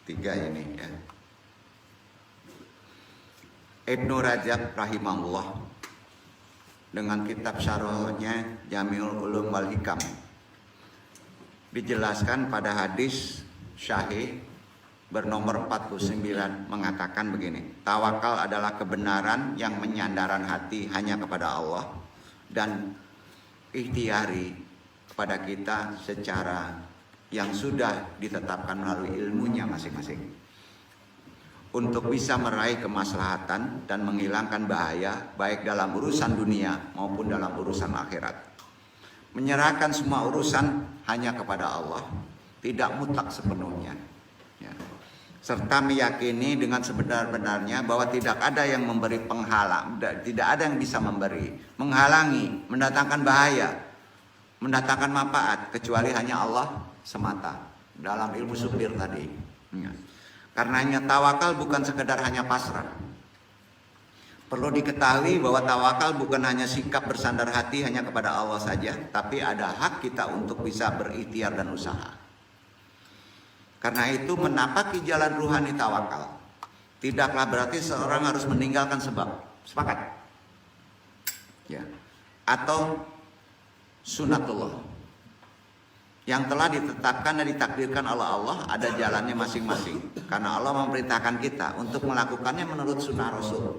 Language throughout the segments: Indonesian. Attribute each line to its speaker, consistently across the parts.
Speaker 1: 3 ini ya. Ibnu Rajab rahimahullah dengan kitab syarahnya Jami'ul Ulum wal Hikam dijelaskan pada hadis syahih bernomor 49 mengatakan begini, tawakal adalah kebenaran yang menyandaran hati hanya kepada Allah dan ikhtiari kepada kita secara yang sudah ditetapkan melalui ilmunya masing-masing untuk bisa meraih kemaslahatan dan menghilangkan bahaya baik dalam urusan dunia maupun dalam urusan akhirat. Menyerahkan semua urusan hanya kepada Allah, tidak mutlak sepenuhnya ya. Serta meyakini dengan sebenar-benarnya bahwa tidak ada yang memberi penghalang, tidak ada yang bisa memberi, menghalangi, mendatangkan bahaya, mendatangkan manfaat kecuali hanya Allah semata dalam ilmu supir tadi ya. Karenanya tawakal bukan sekedar hanya pasrah. Perlu diketahui bahwa tawakal bukan hanya sikap bersandar hati hanya kepada Allah saja, tapi ada hak kita untuk bisa berikhtiar dan usaha. Karena itu menapaki jalan ruhani tawakal tidaklah berarti seorang harus meninggalkan sebab. Sepakat? Ya. Atau sunatullah yang telah ditetapkan dan ditakdirkan oleh Allah, ada jalannya masing-masing. Karena Allah memerintahkan kita untuk melakukannya menurut sunnah Rasul.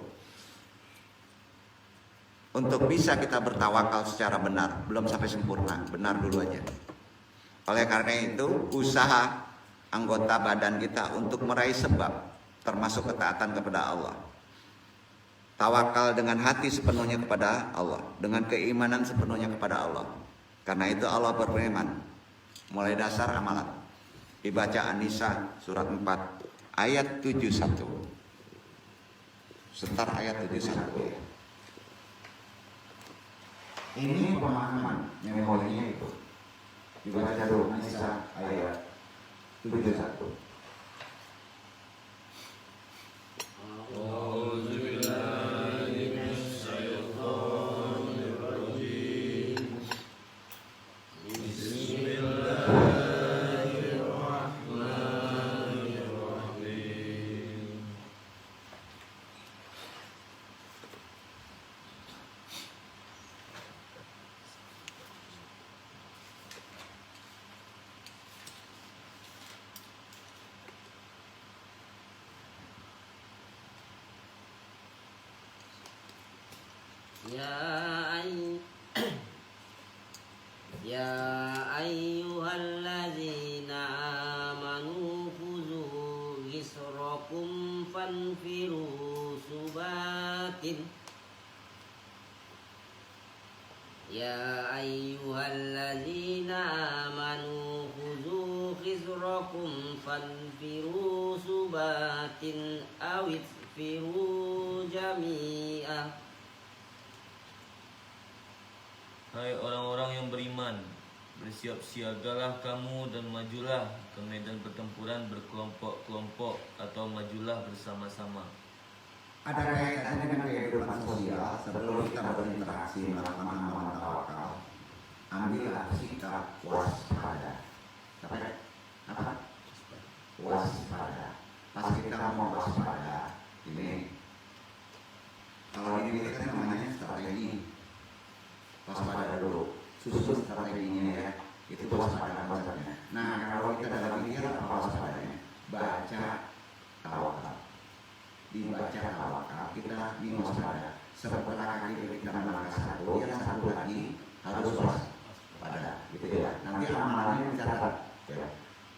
Speaker 1: Untuk bisa kita bertawakal secara benar, belum sampai sempurna, benar dulu aja. Oleh karena itu, usaha anggota badan kita untuk meraih sebab, termasuk ketaatan kepada Allah. Tawakal dengan hati sepenuhnya kepada Allah, dengan keimanan sepenuhnya kepada Allah. Karena itu Allah berfirman, mulai dasar amalan dibaca An-Nisa surat 4 ayat 71. Sebentar, ayat 71 ya. Ini pemahaman memorinya itu. Dibaca dulu An-Nisa ayat 71.
Speaker 2: Ya ayyuhalladzina amanu khudhu ghizrakum fanfiru subatin. Ya ayyuhalladzina amanu khudhu ghizrakum fanfiru subatin awitfiru jami'ah.
Speaker 3: Hai orang-orang yang beriman, bersiap siagalah kamu dan majulah ke medan pertempuran berkelompok-kelompok atau majulah bersama-sama.
Speaker 1: Ada kaitannya dengan kehidupan sosial. Sebelum kita berinteraksi melakukan amalan tawakal, ambillah sikap waspada. Apa? Waspada. Pas kita mau waspada, ini kalau ini kita namanya strategi. Waspada dulu, susun strateginya ya. Itu waspada bahasanya. Nah, kalau kita dalam pikir apa waspadanya? Baca tawakal. Dibaca tawakal, kita waspada. Setelah kaki kita melangkah satu, yang satu lagi harus waspada. Gitu ya. Nanti amalannya dicatat. Ya.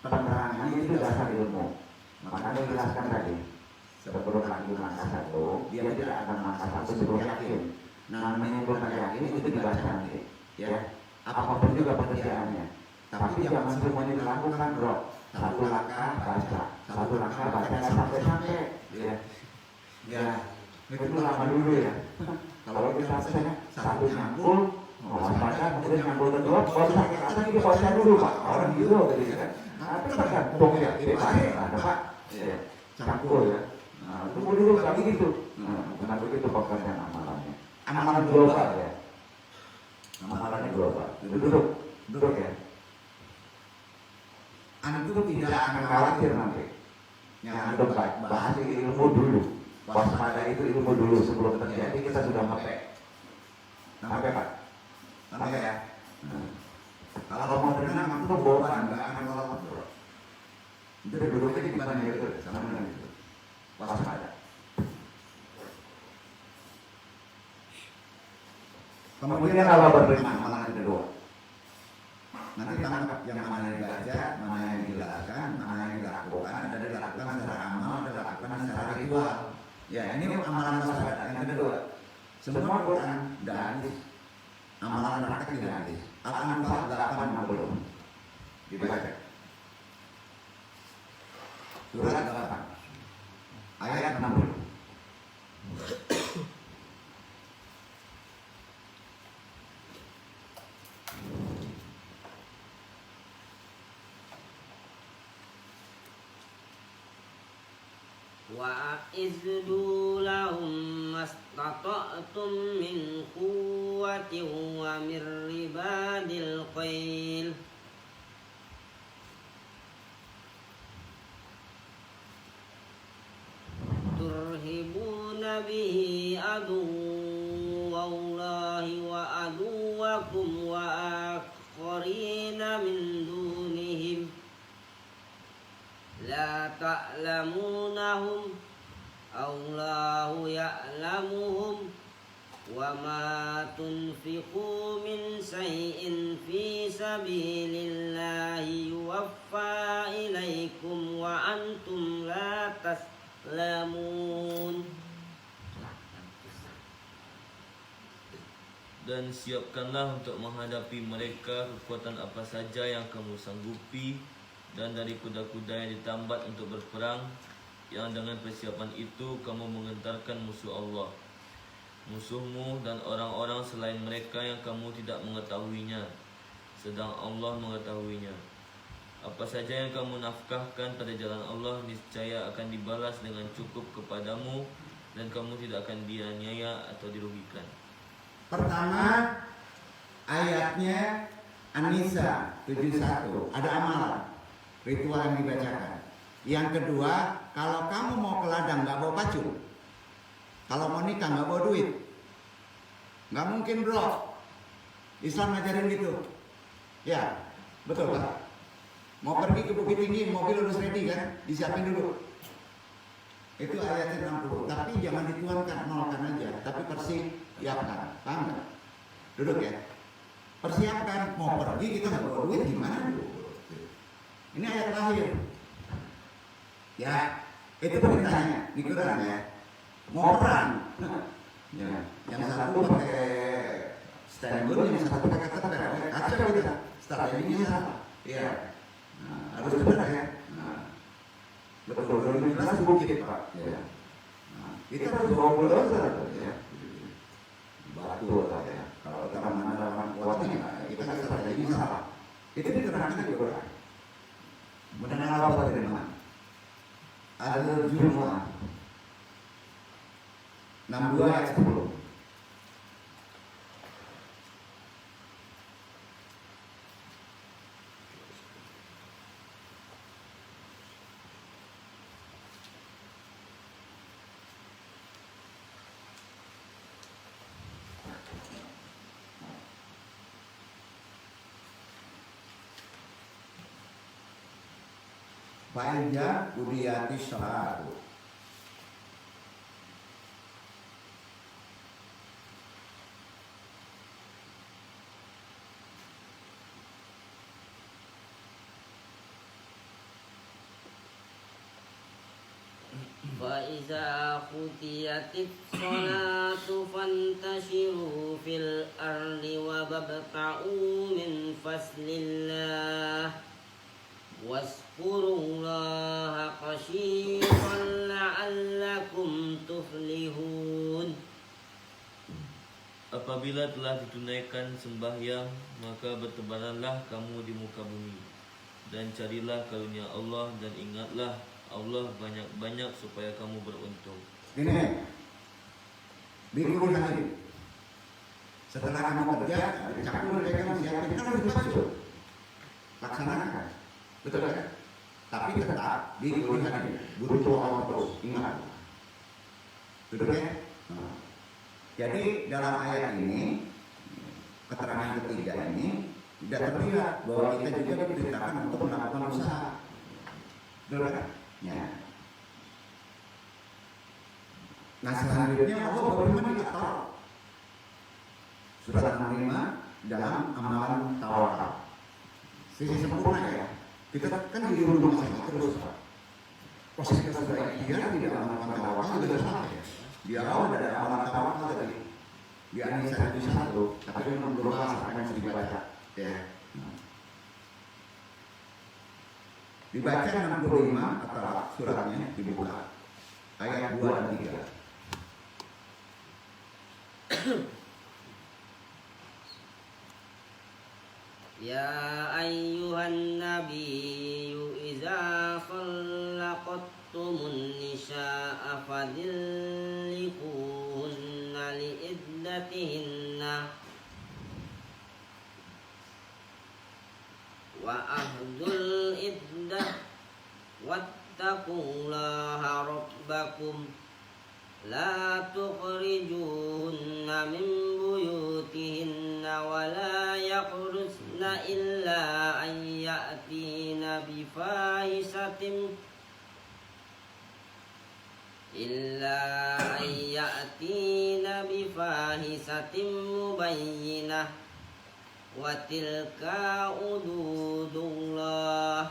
Speaker 1: Penerangan itu dasar ilmu. Makanya dijelaskan tadi. Sebelum kaki melangkah satu, dia tidak akan melangkah satu sebelum yakin. Nah, menimbulkan yakin itu dibaca nanti, ya. Apapun juga pekerjaannya. Tapi jangan semuanya dilakukan, bro. Satu langkah baca, satu langkah baca sampai, ya. Ya, itu lama dulu ya. Kalau kita satu nyangkul, waspada, kemudian nyangkul kedua, baru sakit atas itu baca dulu, Pak. Orang gitu, gitu kan. Nah, itu tergantung ya, ada Pak. Cangkul ya. Nah, tunggu dulu kali gitu. Nah, bukan begitu pekerjaan amalannya. Amalan global ya. Amalannya global. Duduk ya. Antum tidak akan khawatir nanti.
Speaker 4: Yang bahas ilmu dulu. Waspada itu ilmu dulu sebelum terjadi kita sudah ngepek. Ngepek Pak? Ngepek ya? Kalau mau berenang aku bawa nggak akan lewat bro. Itu duduknya di mana itu sama dengan itu. Waspada. Kemudian kalau berenang malah kedua. Nanti tangkap yang mana yang dibaca, mana yang dijelaskan, mana yang dilakukan, ada dilakukan secara amal, ada dilakukan secara ritual. Ya ini amalan waspada yang kedua. Semua Quran dan hadis, amalan praktek dan hadis. Al-Anfal 860 dibaca. Surat 8 ayat 60.
Speaker 2: وأعدوا لهم ما استطعتم من قوة ومن رباط الخيل ترهبون به عدو الله وعدوكم وآخرين من دونهم لا تعلمونهم الله يعلمهم وما تنفقوا من شيء في سبيل الله يوفى إليكم وأنتم لا تظلمون.
Speaker 3: Dan siapkanlah untuk menghadapi mereka kekuatan apa saja yang kamu sanggupi, dan dari kuda-kuda yang ditambat untuk berperang, yang dengan persiapan itu kamu mengentarkan musuh Allah, musuhmu, dan orang-orang selain mereka yang kamu tidak mengetahuinya, sedang Allah mengetahuinya. Apa saja yang kamu nafkahkan pada jalan Allah niscaya akan dibalas dengan cukup kepadamu, dan kamu tidak akan dianiaya atau dirugikan.
Speaker 4: Pertama ayatnya An-Nisa 71 ada amalan ritual yang dibacakan. Yang kedua, kalau kamu mau ke ladang nggak bawa pacu, kalau mau nikah nggak bawa duit, nggak mungkin bro. Islam ngajarin gitu. Ya, betul Pak. Mau pergi ke Bukit Tinggi, mobil harus ready kan, disiapin dulu. Itu ayatnya 60. Tapi jangan dituangkan, nolkan aja. Tapi persiapkan, paham nggak? Duduk ya. Persiapkan, mau pergi kita nggak bawa duit gimana dulu? Ini ayat terakhir. Ya, itu perintahnya di Quran ya. Mau perang. Ya, yang satu pakai stand-gun, yang satu pakai keter. Kacau kita. Strateginya sama. Ya. Nah, harus benar ya. Nah, betul. Ini jelas bukit Pak. Ya. Nah, kita harus bawa bulldozer ya. Batu ya. Kalau kita mana kuatnya, kita strateginya salah. Itu diterangkan di Quran. Mendengar apa dari mana? Al-Jumu'ah 62 ayat 10. Fa'idha udiyati sholatu.
Speaker 2: فإذا قضيت الصلاة فانتشروا في الأرض وابتغوا من فضل الله واذكروا الله كثيرا لعلكم تفلحون.
Speaker 3: Apabila telah ditunaikan sembahyang, maka bertebaranlah kamu di muka bumi, dan carilah karunia Allah, dan ingatlah Allah banyak-banyak supaya kamu beruntung.
Speaker 4: Ini bikin lagi. Setelah kamu kerja, campur pegang siapin kan harus dipacu. Laksanakan. Betul kan? tapi tetap di kuliah ini butuh Allah terus, ingat. Duduk ya. Nah. Jadi dalam ayat ini, keterangan ketiga ini tidak terlihat bahwa kita juga diperintahkan untuk melakukan usaha. Duduk ya. Ya. Nah selanjutnya Allah berfirman di At-Taurah surat 65 dalam amalan tawakal. Sisi sempurna ya. Kita kan di rumah saja terus. Pas kita sudah ikhtiar tidak melakukan tawakal sudah salah ya. Di awal ada amalan tawakal tadi. Di An-Nisa 71, tapi memang belum apa yang harus dibaca. Ya. Dibaca 65 atau suratnya dibuka. Ayat 2 dan 3.
Speaker 2: Ya ayyuhan nabiyyu idza khallaqtumun nisaa fadillikunna liiddatihinna wa ahdul iddah wattaqullaha rabbakum la tukhrijuhunna min buyutihinna wa la yakhrujna illa an ya'tina bifahishatin mubayyinah wa tilka hududullah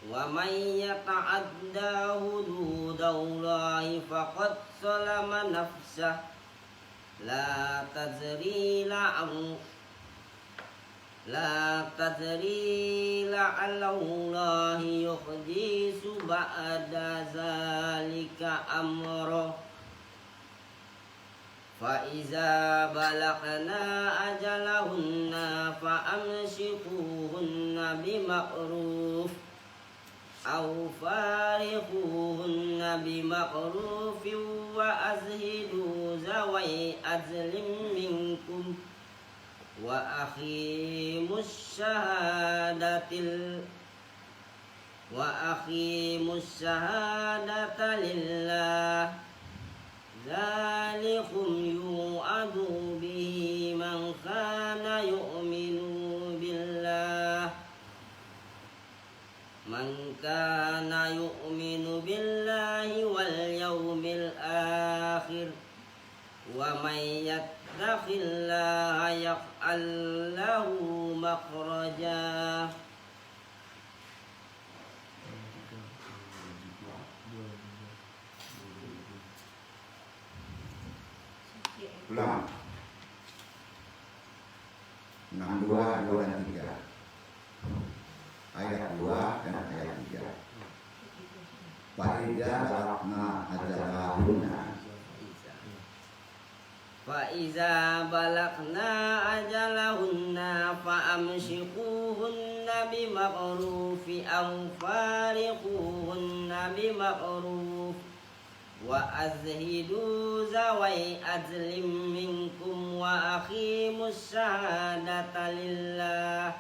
Speaker 2: wa man yata'adda hududallahi faqad zalama nafsah la tadri la'allallahi yuhdisu ba'da zalika amra fa iza balagna ajalahunna fa amsikuhunna bima'ruf aw fariquhunna bima'rufin wa azhidu zawai adlin minkum wa aqimus syahadata lillah dzalikum yu'adu bihi man kana yu'minu billah wal yawmil akhir wa may yattaqillaha yaj'al lahu makhraja.
Speaker 4: Ulang. 62, 2 dan 3. Ayat 2 dan ayat 3. Fa'idza balagna ajalahunna.
Speaker 2: Fa'iza balagna ajalahunna fa'amsikuhunna bima'rufi aw fariquhunna bima'ruf wa azhidu zawai adlim minkum wa aqimus syahadata lillah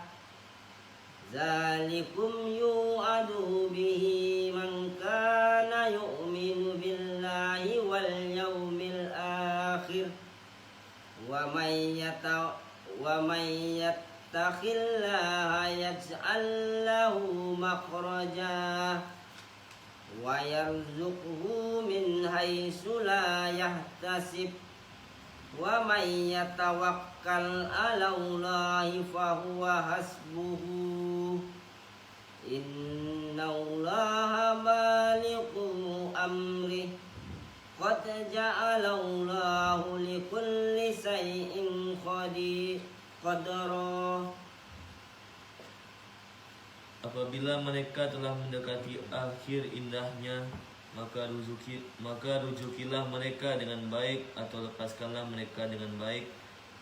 Speaker 2: dzalikum yu'adu bihi man kana yu'minu billahi wal yawmil akhir wa may yattaqillaha yaj'al lahu makhraja wa yarzuqhu min haitsu la yahtasib wa may yatawakkal 'ala Allahi fa huwa hasbuhu innallaha balighu amri qad ja'ala Allahu likulli shay'in qadra.
Speaker 3: Apabila mereka telah mendekati akhir indahnya, maka rujukilah mereka dengan baik atau lepaskanlah mereka dengan baik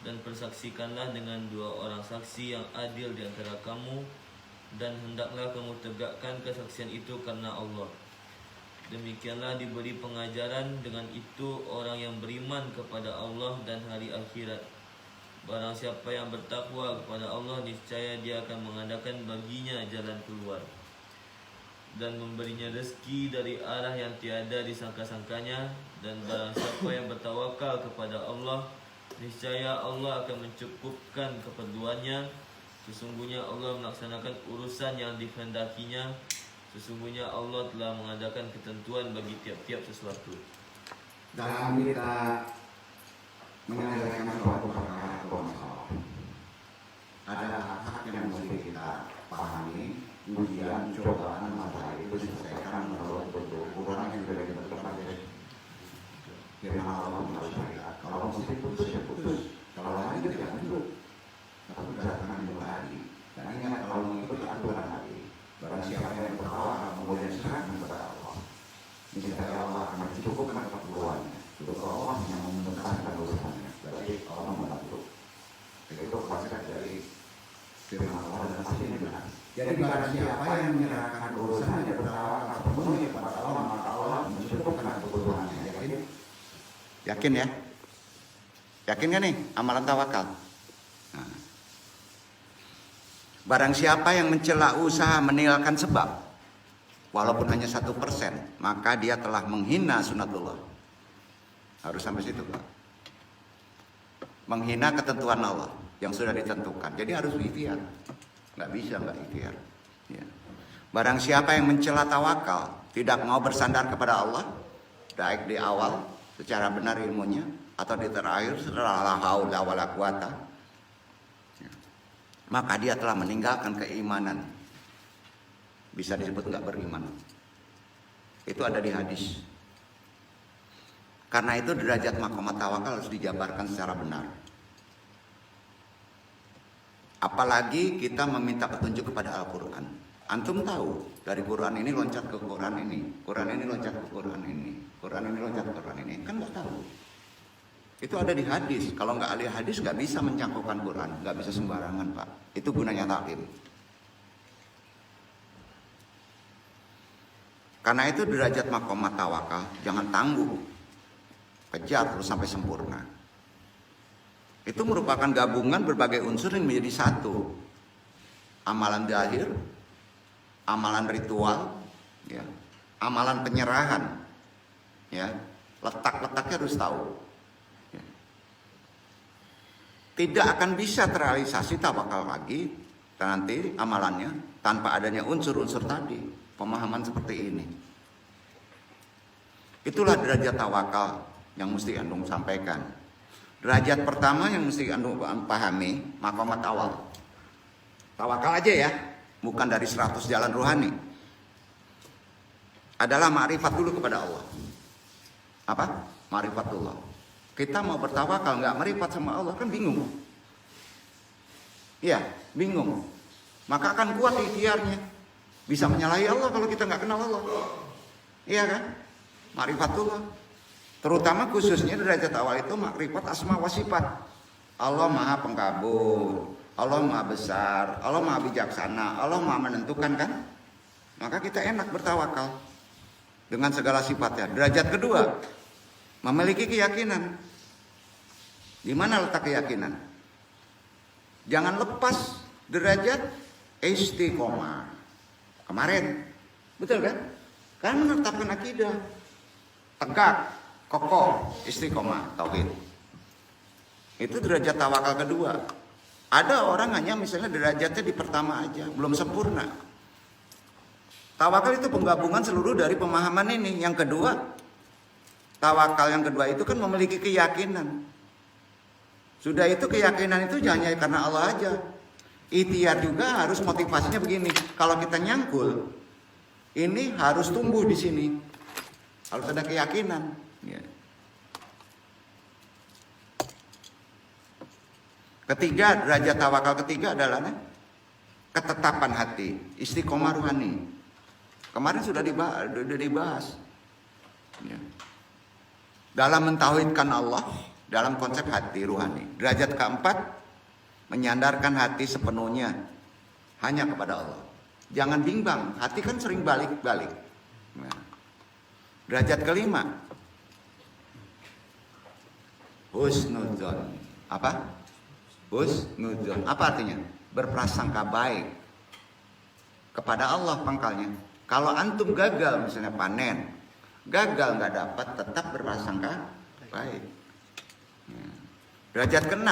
Speaker 3: dan persaksikanlah dengan 2 orang saksi yang adil di antara kamu dan hendaklah kamu tegakkan kesaksian itu karena Allah. Demikianlah diberi pengajaran dengan itu orang yang beriman kepada Allah dan hari akhirat. Barang siapa yang bertakwa kepada Allah, niscaya dia akan mengadakan baginya jalan keluar. dan memberinya rezeki dari arah yang tiada disangka-sangkanya. Dan barang siapa yang bertawakal kepada Allah, niscaya Allah akan mencukupkan keperluannya. Sesungguhnya Allah melaksanakan urusan yang dikehendakinya. Sesungguhnya Allah telah mengadakan ketentuan bagi tiap-tiap sesuatu.
Speaker 4: Dalam kita menyelesaikan suatu perkara atau masalah, ada hak-hak yang mesti kita pahami. Ujian, cobaan, masalah itu diselesaikan melalui bentuk ukuran yang sudah ditentukan oleh firman Allah melalui syariat. Kalau mesti putus ya putus, kalau lain tidak lanjut. Tapi berdasarkan lagi. Dan ingat kalau mengikuti aturan hati, barang siapa yang bertawakal kemudian serahkan kepada Allah, niscaya Allah akan mencukupkan keperluannya. Untuk Allah yang membentangkan urusannya, berarti Allah membantu. Itu konsep dari firman Allah dan hasilnya benar. Jadi barang siapa yang menyerahkan urusannya bertawakal sepenuhnya kepada Allah, maka Allah mencukupkan kebutuhannya. Yakin?
Speaker 1: Yakin ya? Yakin kan nih amalan tawakal? Nah. Barang siapa yang mencela usaha meninggalkan sebab, walaupun hanya 1%, maka dia telah menghina sunatullah. Harus sampai situ, Pak. Menghina ketentuan Allah yang sudah ditentukan. Jadi harus ikhtiar. Nggak bisa nggak ikhtiar. Ya. Barang siapa yang mencela tawakal, tidak mau bersandar kepada Allah, baik di awal secara benar ilmunya atau di terakhir setelah la haula wala quwata, maka dia telah meninggalkan keimanan. Bisa disebut nggak beriman. Itu ada di hadis. Karena itu derajat maqamat tawakal harus dijabarkan secara benar. Apalagi kita meminta petunjuk kepada Al-Quran. Antum tahu dari Quran ini loncat ke Quran ini, Quran ini loncat ke Quran ini, Quran ini loncat ke Quran ini, kan nggak tahu. Itu ada di hadis. Kalau nggak ahli hadis nggak bisa mencangkokkan Quran, nggak bisa sembarangan, Pak. Itu gunanya taklim. Karena itu derajat maqamat tawakal jangan tangguh, kejar terus sampai sempurna. Itu merupakan gabungan berbagai unsur yang menjadi satu. Amalan zahir, amalan ritual, ya, amalan penyerahan, ya, letak-letaknya harus tahu. Ya. Tidak akan bisa terrealisasi tawakal lagi nanti amalannya tanpa adanya unsur-unsur tadi, pemahaman seperti ini. Itulah derajat tawakal yang mesti antum sampaikan. Derajat pertama yang mesti antum pahami, maqamat awal. Tawakal aja ya, bukan dari 100 jalan rohani. Adalah ma'rifat dulu kepada Allah. Apa? Ma'rifatullah. Kita mau bertawakal nggak ma'rifat sama Allah kan bingung. Iya, bingung. Maka akan kuat ikhtiarnya. Bisa menyalahi Allah kalau kita nggak kenal Allah. Iya kan? Ma'rifatullah. Terutama khususnya derajat awal itu makrifat asma wa sifat. Allah maha pengkabul, Allah maha besar, Allah maha bijaksana, Allah maha menentukan kan? Maka kita enak bertawakal dengan segala sifatnya. Derajat kedua, memiliki keyakinan. Di mana letak keyakinan? Jangan lepas derajat istiqomah. Kemarin, betul kan? Kan menetapkan akidah, tegak, kokoh, istiqomah, tauhid. Itu derajat tawakal kedua. Ada orang hanya misalnya derajatnya di pertama aja, belum sempurna. Tawakal itu penggabungan seluruh dari pemahaman ini. Yang kedua, tawakal yang kedua itu kan memiliki keyakinan. Sudah itu keyakinan itu jangan hanya karena Allah aja. Ikhtiar juga harus motivasinya begini. Kalau kita nyangkul, ini harus tumbuh di sini. Harus ada keyakinan. Ya. Ketiga, derajat tawakal ketiga adalah ketetapan hati, istiqomah rohani. Kemarin sudah dibahas. Ya. Dalam mentauhidkan Allah, dalam konsep hati rohani. Derajat keempat, menyandarkan hati sepenuhnya hanya kepada Allah. Jangan bimbang, hati kan sering balik-balik. Nah. Derajat kelima, husnudzon. Apa? Husnudzon. Apa artinya? Berprasangka baik kepada Allah pangkalnya. Kalau antum gagal misalnya panen, gagal nggak dapat, tetap berprasangka baik. Ya. Derajat ke-6,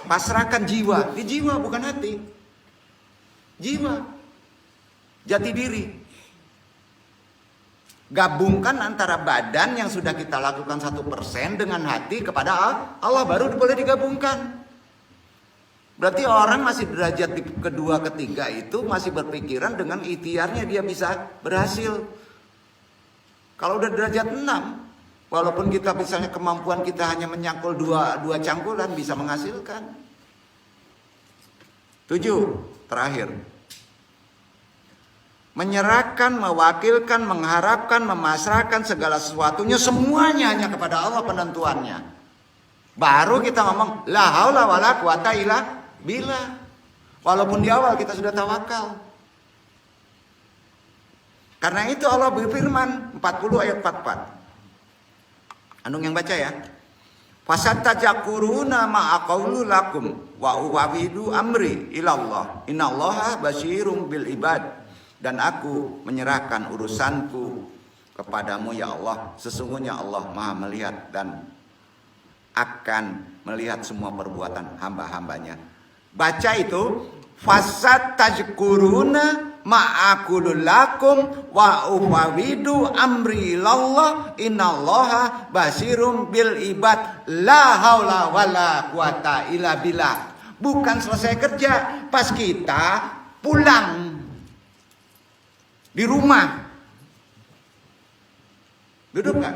Speaker 1: pasrahkan jiwa. Di jiwa bukan hati. Jiwa, jati diri. Gabungkan antara badan yang sudah kita lakukan 1% dengan hati kepada Allah, baru boleh digabungkan. Berarti orang masih derajat di kedua, ketiga itu masih berpikiran dengan ikhtiarnya dia bisa berhasil. Kalau udah derajat 6, walaupun kita misalnya kemampuan kita hanya menyangkul dua cangkulan bisa menghasilkan. 7, terakhir. Menyerahkan, mewakilkan, mengharapkan, memasrahkan segala sesuatunya semuanya hanya kepada Allah penentuannya. Baru kita ngomong la haula wala quwata illa billah. Walaupun di awal kita sudah tawakal. Karena itu Allah berfirman 40 ayat 44. Anung yang baca ya. Fasatajakuruna ma'aqaulu lakum wa uwawidu amri ilallah. Innallaha basyirum bil ibad. Dan aku menyerahkan urusanku kepadamu ya Allah. Sesungguhnya Allah maha melihat dan akan melihat semua perbuatan hamba-hambanya. Baca itu. Fasatajkuruna ma'akulul lakum wa ufawidu amri ilallah. Innallaha basirum bil ibad. La haula wala quwata illa billah. Bukan selesai kerja, pas kita pulang di rumah. Duduk kan?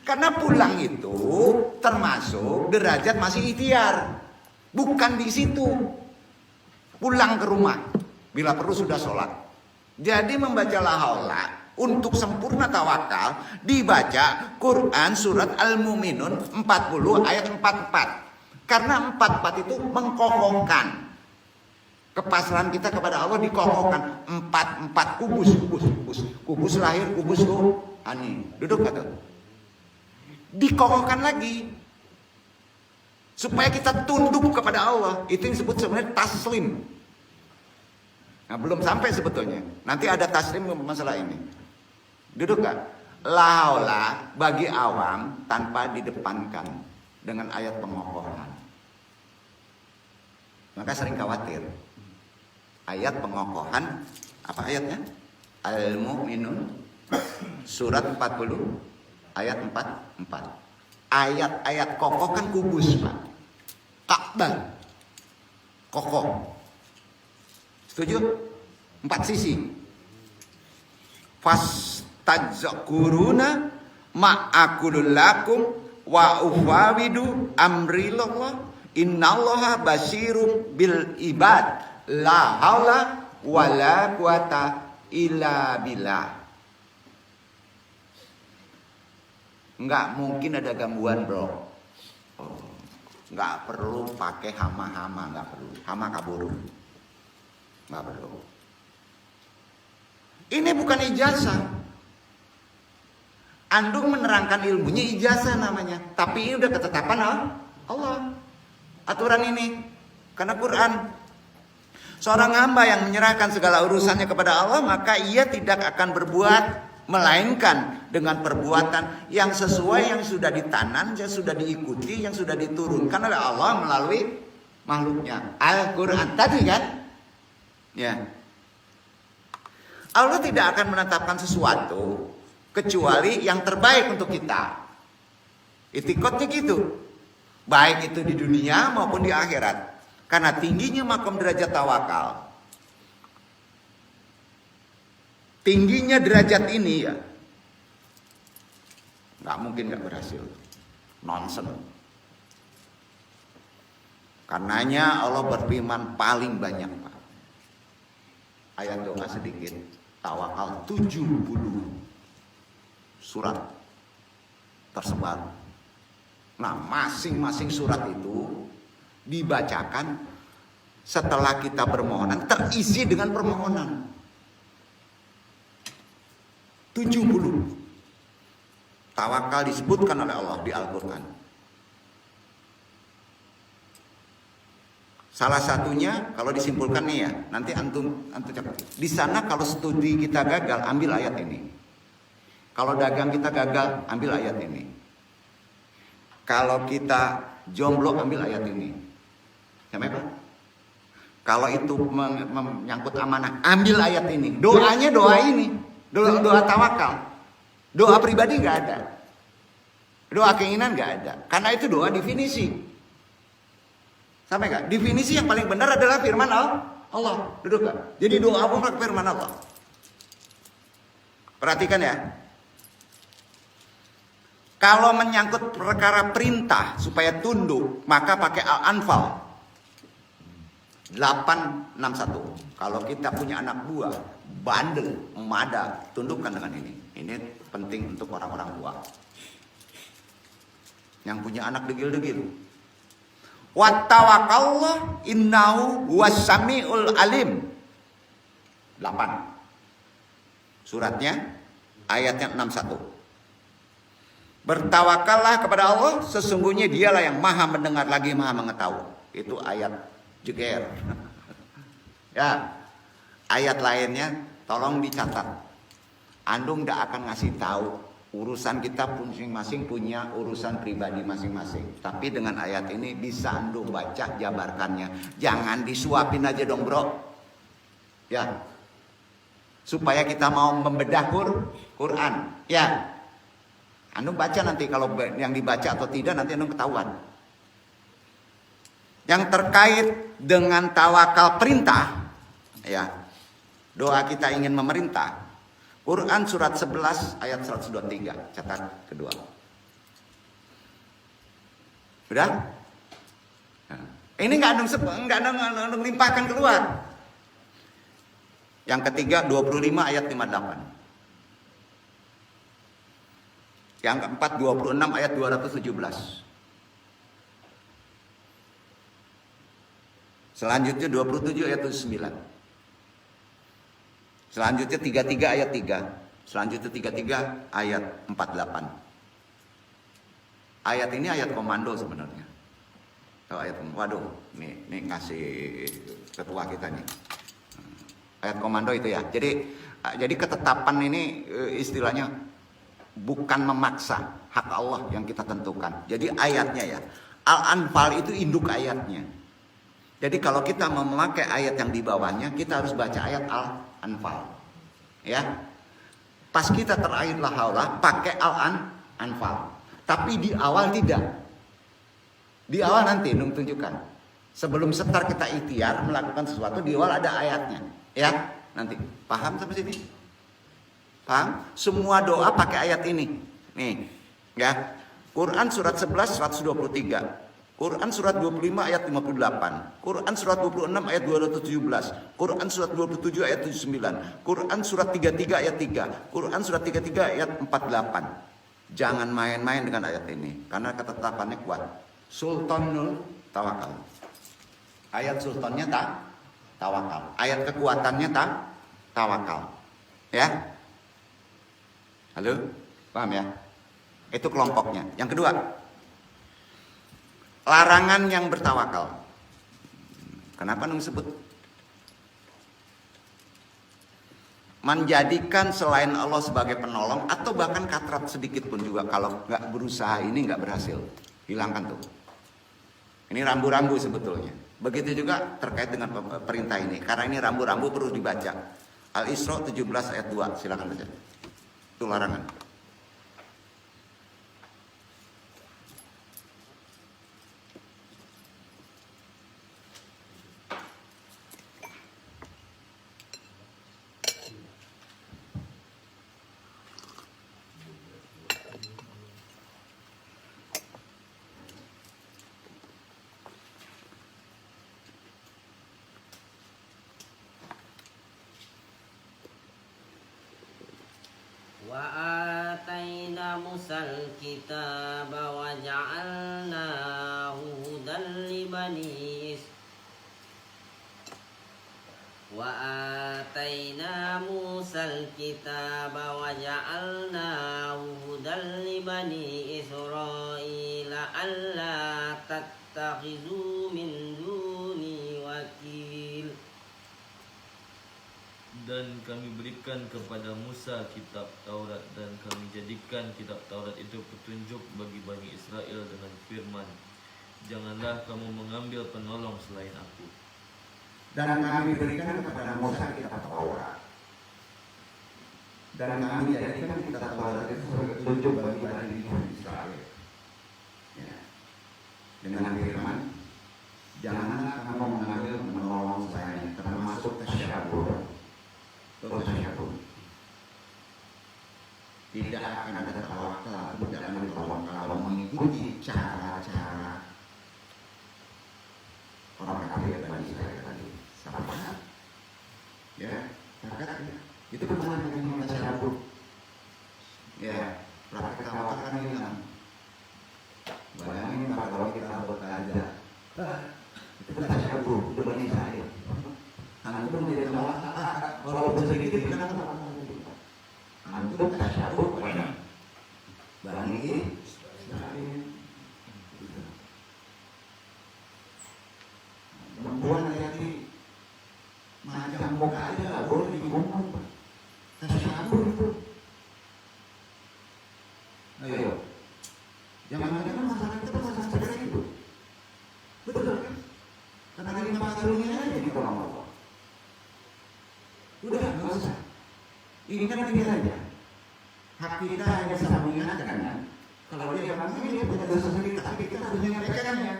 Speaker 1: Karena pulang itu termasuk derajat masih ikhtiar. Bukan di situ. Pulang ke rumah. Bila perlu sudah sholat. Jadi membaca la haula untuk sempurna tawakal dibaca Quran surat Al-Mu'minun 40 ayat 44. Karena 44 itu mengkokohkan kepasrahan kita kepada Allah, dikokohkan. 4 kubus lahir, kubus ani. Duduk kata. Dikokohkan lagi supaya kita tunduk kepada Allah. Itu yang disebut sebenarnya taslim. Nah, belum sampai sebetulnya. Nanti ada taslim masalah ini. Duduk kan? La haula bagi awam tanpa didepankan dengan ayat pengokohan. Maka sering khawatir. Ayat pengokohan, apa ayatnya? Al-Mu'minun surat 40 ayat 44. Ayat-ayat kokoh kan kubus, Pak. Ka'bah kokoh. Setuju? 4 sisi. Fastajkuruna ma'akulul lakum wa ufawidu amrillallah. Innallaha basirum bil ibad. La haula wala quwata illa billah. Enggak mungkin ada gangguan, bro. Enggak perlu pakai hama-hama, enggak perlu. Hama kabur. Enggak perlu. Ini bukan ijazah. Andung menerangkan ilmunya ijazah namanya. Tapi ini udah ketetapan Allah. Aturan ini karena Quran. Seorang hamba yang menyerahkan segala urusannya kepada Allah, maka ia tidak akan berbuat melainkan dengan perbuatan yang sesuai, yang sudah ditanam, yang sudah diikuti, yang sudah diturunkan oleh Allah melalui makhluknya. Al-Quran tadi kan? Ya. Allah tidak akan menetapkan sesuatu kecuali yang terbaik untuk kita. Itikadnya gitu. Baik itu di dunia maupun di akhirat. Karena tingginya makom derajat tawakal. Tingginya derajat ini ya. Gak mungkin gak berhasil. Nonsen. Karenanya Allah berfirman paling banyak, Pak. Ayat doa sedikit. Tawakal 70 surat tersebar. Nah, masing-masing surat itu dibacakan setelah kita bermohonan, terisi dengan permohonan. 70 tawakal disebutkan oleh Allah di Al-Quran. Salah satunya kalau disimpulkan nih ya, nanti antum cakap. Di sana kalau studi kita gagal, ambil ayat ini. Kalau dagang kita gagal, ambil ayat ini. Kalau kita jomblo, ambil ayat ini. Sampai Pak? Kalau itu menyangkut amanah, ambil ayat ini. Doanya doa ini, doa tawakal. Doa pribadi nggak ada. Doa keinginan nggak ada. Karena itu doa definisi. Sampai nggak? Definisi yang paling benar adalah firman Allah. Duduk Kak. Jadi doa pun firman Allah. Perhatikan ya. Kalau menyangkut perkara perintah supaya tunduk, maka pakai Al-Anfal 861. Kalau kita punya anak buah, bandel, mada, tundukkan dengan ini. Ini penting untuk orang-orang tua. Yang punya anak degil-degil. Wattawakallah innahu wassami'ul alim. 8. Suratnya ayatnya 61. Bertawakallah kepada Allah, sesungguhnya dialah yang maha mendengar lagi maha mengetahui. Itu ayat jeger. Ya, ayat lainnya tolong dicatat. Andung tidak akan ngasih tahu. Urusan kita masing-masing punya urusan pribadi masing-masing. Tapi dengan ayat ini bisa andung baca jabarkannya. Jangan disuapin aja dong bro. Ya. Supaya kita mau membedah Quran. Ya. Andung baca nanti kalau yang dibaca atau tidak nanti andung ketahuan. Yang terkait dengan tawakal perintah. Ya. Doa kita ingin memerintah. Quran surat 11 ayat 123, catat kedua. Udah? Nah, ini nggak andung limpahkan keluar. Yang ketiga 25 ayat 58. Yang keempat 26 ayat 217. Selanjutnya 27 ayat 79. Selanjutnya 33 ayat 3. Selanjutnya 33 ayat 48. Ayat ini ayat komando sebenarnya. Oh, ayat, waduh, nih ngasih ketua kita nih. Ayat komando itu ya. Jadi ketetapan ini istilahnya bukan memaksa, hak Allah yang kita tentukan. Jadi ayatnya ya. Al-Anfal itu induk ayatnya. Jadi kalau kita mau memakai ayat yang di bawahnya, kita harus baca ayat Al-Anfal. Ya. Pas kita terakhir la haula, pakai Al-Anfal. Tapi di awal tidak. Di awal nanti Nung tunjukkan. Sebelum setar kita ikhtiar melakukan sesuatu, di awal ada ayatnya. Ya, nanti. Paham sampai sini? Paham? Semua doa pakai ayat ini. Nih, ya. Quran surat 11 123. Quran surat 25 ayat 58, Quran surat 26 ayat 217, Quran surat 27 ayat 79, Quran surat 33 ayat 3, Quran surat 33 ayat 48. Jangan main-main dengan ayat ini karena ketetapannya kuat. Sultanul tawakal. Ayat sultannya tawakal. Ayat kekuatannya tawakal. Ya. Halo? Paham ya? Itu kelompoknya. Yang kedua, larangan yang bertawakal. Kenapa Nung sebut? Menjadikan selain Allah sebagai penolong atau bahkan katrat sedikit pun juga kalau nggak berusaha ini nggak berhasil. Hilangkan tuh. Ini rambu-rambu sebetulnya. Begitu juga terkait dengan perintah ini. Karena ini rambu-rambu perlu dibaca. Al-Isra 17 ayat 2. Silakan baca. Itu larangan.
Speaker 2: وآتينا موسى الكتاب وجعلناه هدى لبني وآتينا موسى الكتاب وجعلناه هدى لبني إسرائيل ألا تتخذوا من دوني
Speaker 3: Dan kami berikan kepada Musa kitab Taurat, dan kami jadikan kitab Taurat itu petunjuk bagi Bani Israel dengan firman, janganlah kamu mengambil penolong selain aku.
Speaker 4: Dan kami berikan kepada Musa kitab Taurat, dan kami jadikan kitab Taurat itu sebagai petunjuk bagi Bani Israel. Ya. Dengan firman, janganlah kamu mengambil menolong selain, termasuk tasyabur. Tidak akan ada tawakal, tidak akan ada tawakal kalau mengikuti cara-cara orang kafir Bani Israel tadi. Sama, ya, praktek itu kemana dengan tasyabur? Ya, praktek tawakal kan hilang. Bayangin Pak, kalau kita bekerja, itu tasyabur, itu Bani Israel. Antum tidak tawakal, kalau sedikit kita kan antum tasyabur kepada Bani Israel. Membuat jadi macam muka aja nggak boleh dikumpul. Tasyabur itu. Ayo, jangan-jangan masalah kita masalah seperti itu. Betul kan? Karena 5 kalinya aja di kolom Allah. Udah, nggak usah. Ini kan tinggal aja. Hak kita hanya bisa mengingatkan kan? Kalau dia memang dia punya dosa sendiri, tapi kita harus menyampaikannya.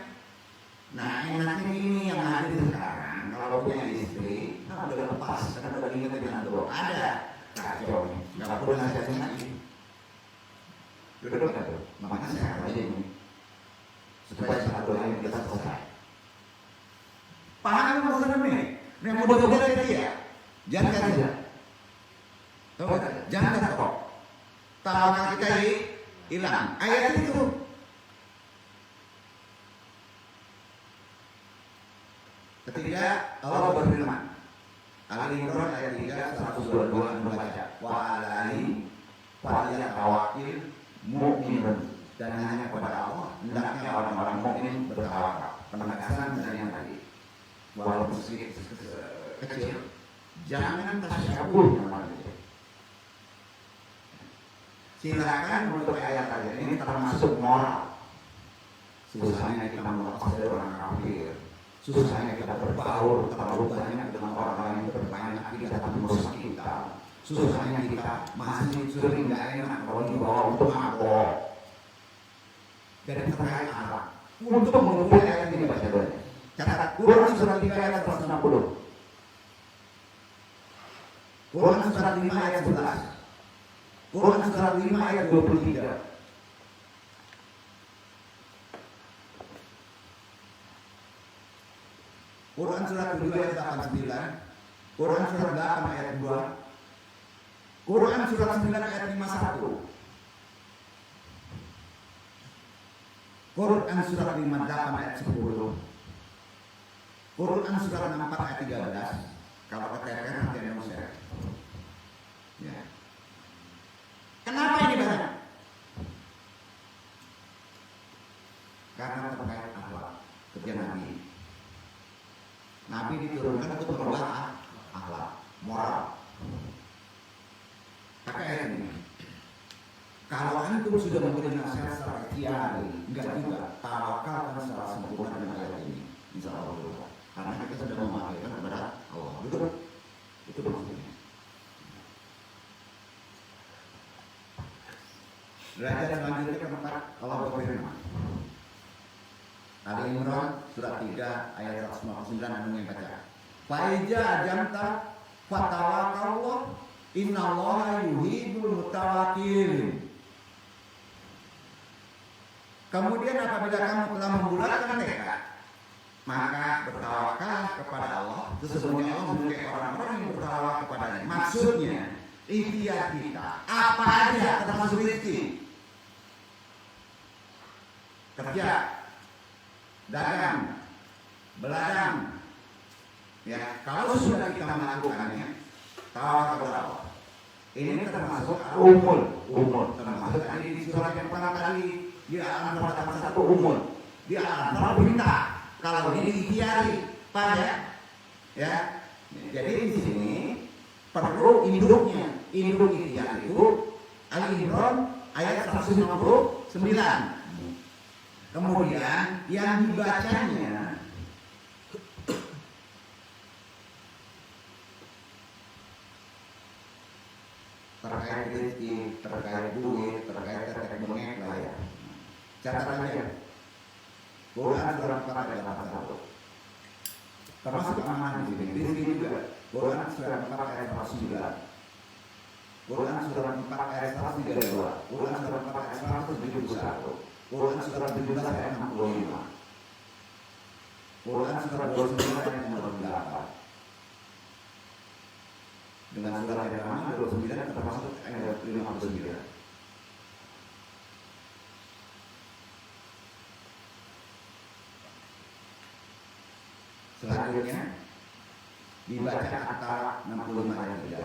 Speaker 4: Nah, enaknya ini yang hadir sekarang. Kalau punya istri, kan udah lepas, karena udah ingat dengan doa. Ada kacau nih, nggak perlu nasihatin lagi. Duduk kan tuh, makanya saya aja ini supaya satu yang kita selesai. Paham maksudnya nih? Yang mudah-mudah tadi ya, jangan saja. Jangan kok. Tawakal kita hilang. Ayat itu. Ketika Allah berfirman, Al-Imran ayat 3 122 membaca, wa alaihi falyatawakkil mu'minun, dan hanya kepada Allah hendaknya orang-orang mukmin bertawakal. Penegasan dari yang tadi. Walaupun sedikit kecil, jangan tasyabur namanya. Silakan untuk ayat aja ini termasuk moral. Susahnya kita melepas dari orang kafir, susahnya kita berbaur terlalu banyak dengan orang yang berbanyak akidah tapi merusak kita, susahnya kita masih sering nggak enak kalau dibawa untuk mabok. Dari terkait Arab untuk mengumpulkan ayat ini baca dulu. Catat Quran surat 3 ayat 160, Quran surat 5 ayat 11, Quran surat 5 ayat 23. Quran surat 7 ayat 89, Quran surat 8 ayat 2, Quran surat 9 ayat 51, Quran surat 58 ayat 10, Quran surat 64 ayat 13. Kalau ketekan hati Indonesia. Ya. Kenapa ini banyak? Karena terkait akhlak kerja Nabi. Nabi diturunkan untuk merubah akhlak, moral. Pakai ayat ini. Kalau antum sudah memberi nasihat secara ikhtiari, enggak juga tawakalkan secara sempurna dengan ayat ini. Insya Allah. Karena kita sudah memakaikan kepada Allah. Betul? Itu maksudnya. Derajat selanjutnya keempat, Allah berfirman. Al-Imran surat 3 ayat 159 anu yang baca. Faiza jamta fatawakkallah innallaha yuhibbul mutawakkilin. Kemudian apabila kamu telah membulatkan tekad, maka bertawakal kepada Allah. Sesungguhnya Allah menyukai orang-orang yang bertawakal kepadanya. Maksudnya ikhtiar kita apa aja termasuk rezeki, kerja, dagang, beladang, ya kalau sudah kita melakukannya tawakal kepada Allah. Ini termasuk umul, termasuk tadi di surat yang pertama kali di Al-Anfal 1 umul, di Al-Anfal perintah. Kalau ini diikhtiari pada, ya. Jadi di sini perlu induknya. Induk ikhtiar itu Al-Imran ayat 159. Kemudian yang dibacanya terkait rezeki, terkait duit, terkait tetek bengek lah ya. Catat aja. Quran surah 4 ayat 1. Termasuk amanah di sini. Di sini juga. Quran surah 4 ayat 9. Quran surah 4 ayat 132. Quran surah 4 ayat 171. Quran surah 17 ayat 65. Quran surah 29 ayat 68. Dengan surat yang pertama 29 termasuk ayat 59. Selanjutnya dibaca antara 65 ayat 3.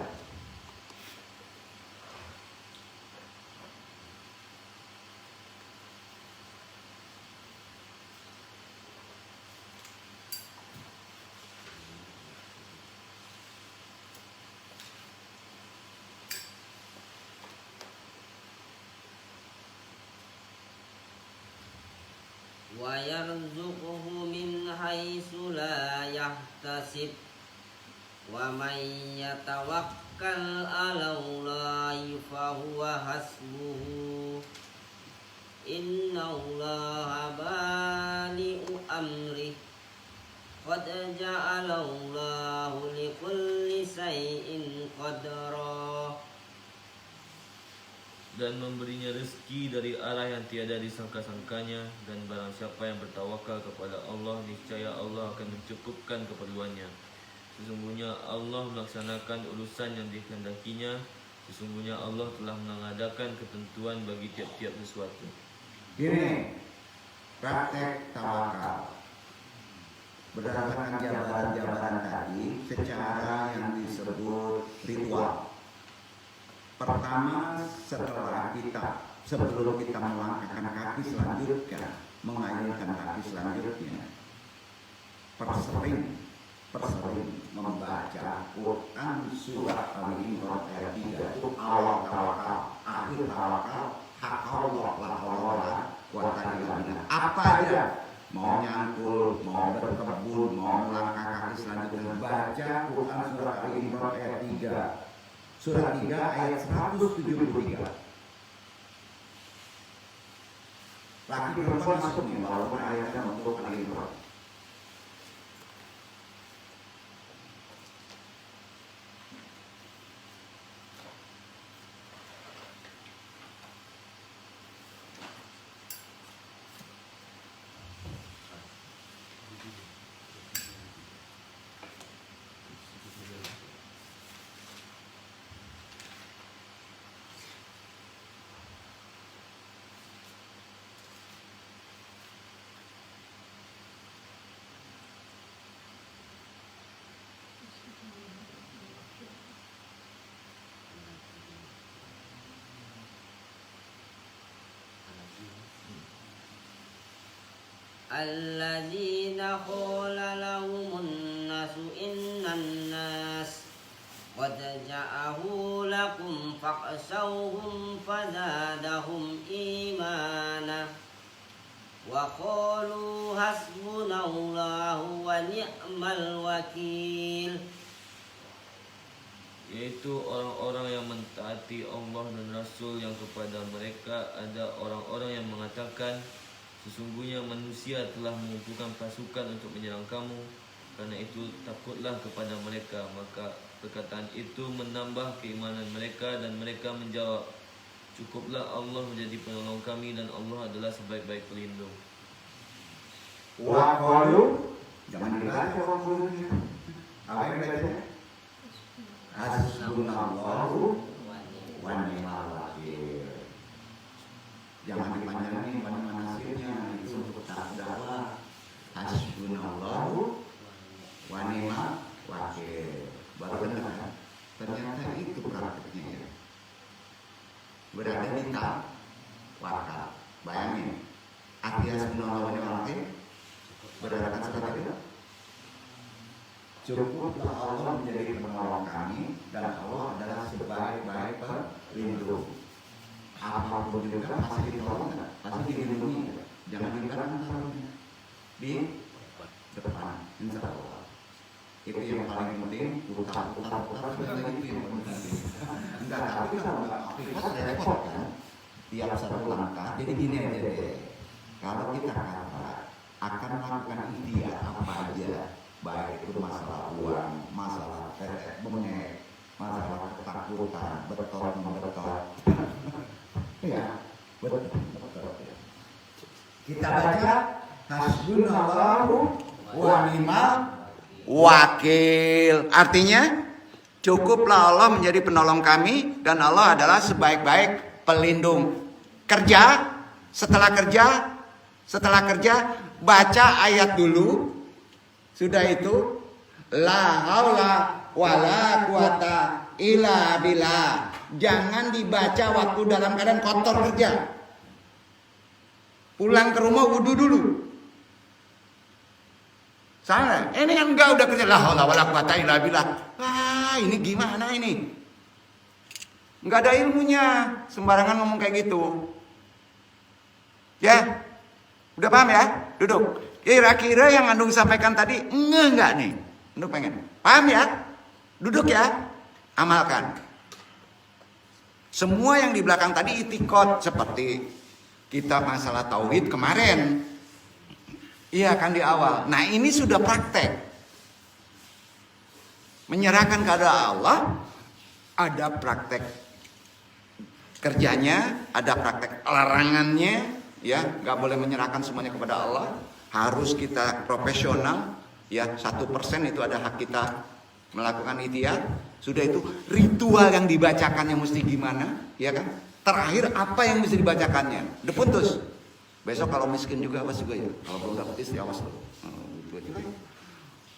Speaker 2: wa yarzuquhu min haitsu la yahtasib wa may yatawakkal 'ala Allahi fa huwa hasbuhu innallaha bali'u amri qad ja'ala Allahu likulli shay'in qadra.
Speaker 3: Dan memberinya rezeki dari arah yang tiada disangka-sangkanya, dan barang siapa yang bertawakal kepada Allah, niscaya Allah akan mencukupkan keperluannya. Sesungguhnya Allah melaksanakan urusan yang dikehendakinya. Sesungguhnya Allah telah mengadakan ketentuan bagi tiap-tiap sesuatu.
Speaker 4: Gini, praktek tawakal berdasarkan jabaran-jabaran tadi secara yang disebut ritual. Pertama, sebelum kita melangkahkan kaki selanjutnya, mengayunkan kaki selanjutnya, persering membaca Quran surat Al-Imran ayat 3 itu awal tawakal, akhir tawakal, hak Allah la hawla wa quwwata. Apa aja, mau nyangkul, mau berkebun, mau melangkah kaki selanjutnya, baca Quran surat Al-Imran ayat 3. Surat 3 ayat 173. Laki perempuan masuk nih, walaupun ayatnya untuk Al-Imran.
Speaker 2: Alladzina qala lahumun nasu innan nas qad ja'ahu lakum faqsawhum fazadahum imana wa qalu hasbunallahu wa ni'mal wakil.
Speaker 3: Yaitu orang-orang yang mentaati Allah dan Rasul, yang kepada mereka ada orang-orang yang mengatakan, sesungguhnya manusia telah mengumpulkan pasukan untuk menyerang kamu, karena itu takutlah kepada mereka. Maka perkataan itu menambah keimanan mereka, dan mereka menjawab, cukuplah Allah menjadi penolong kami, dan Allah adalah sebaik-baik pelindung.
Speaker 4: Wa qalu, jangan dibaca qaulunya. Apa yang dibaca? Hasbunallahu wa ni'mal wakil. Jangan dipanjangin pada nasibnya, itu untuk dakwah. Hasbunallahu wa ni'mal wakil. Baru benar kan? Ternyata itu prakteknya ya. Berada di tawakal. Bayangin, arti hasbunallahu wa ni'mal wakil berdasarkan surat itu cukuplah Allah menjadi penolong kami dan Allah adalah sebaik-baik pelindung. Apapun juga pasti ditolong, pasti dilindungi. Jangan di belakang, taruhnya di depan, insya Allah. Itu yang paling penting. Putar sudah itu yang penting. Enggak, tapi kalau nggak aktifas repot kan. Tiap satu langkah. Jadi gini aja deh. Kalau kita akan melakukan ikhtiar apa aja, baik itu masalah uang, masalah bonek, masalah ketakutan, betot. Ya, betul. Kita baca hasbunallahu wa ni'mal
Speaker 1: wakil. Artinya cukuplah Allah menjadi penolong kami dan Allah adalah sebaik-baik pelindung. Kerja, setelah kerja baca ayat dulu. Sudah itu la haula wala quwata illa billah. Jangan dibaca waktu dalam keadaan kotor kerja. Pulang ke rumah wudu dulu. Salah. Ini yang enggak udah kerja la haula wala quwata illa billah. Ah, ini gimana ini? Enggak ada ilmunya, sembarangan ngomong kayak gitu. Ya. Udah paham ya? Duduk. Kira-kira yang Andung sampaikan tadi enggak nih? Andung pengen. Paham ya? Duduk ya. Amalkan. Semua yang di belakang tadi itikot seperti kita masalah tauhid kemarin. Iya kan di awal. Nah, ini sudah praktek. Menyerahkan kepada Allah, ada praktek kerjanya, ada praktek larangannya, ya, nggak boleh menyerahkan semuanya kepada Allah. Harus kita profesional, ya, 1% itu ada hak kita melakukan ikhtiar. Sudah itu ritual yang dibacakan yang mesti gimana, ya kan? Terakhir apa yang mesti dibacakannya? Udah putus. Besok kalau miskin juga awas juga ya. Kalau belum dapat istri awas loh.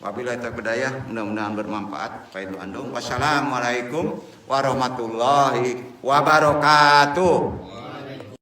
Speaker 1: Wabillahi taufiq hidayah, mudah-mudahan bermanfaat. Pak Andung. Wassalamualaikum warahmatullahi wabarakatuh.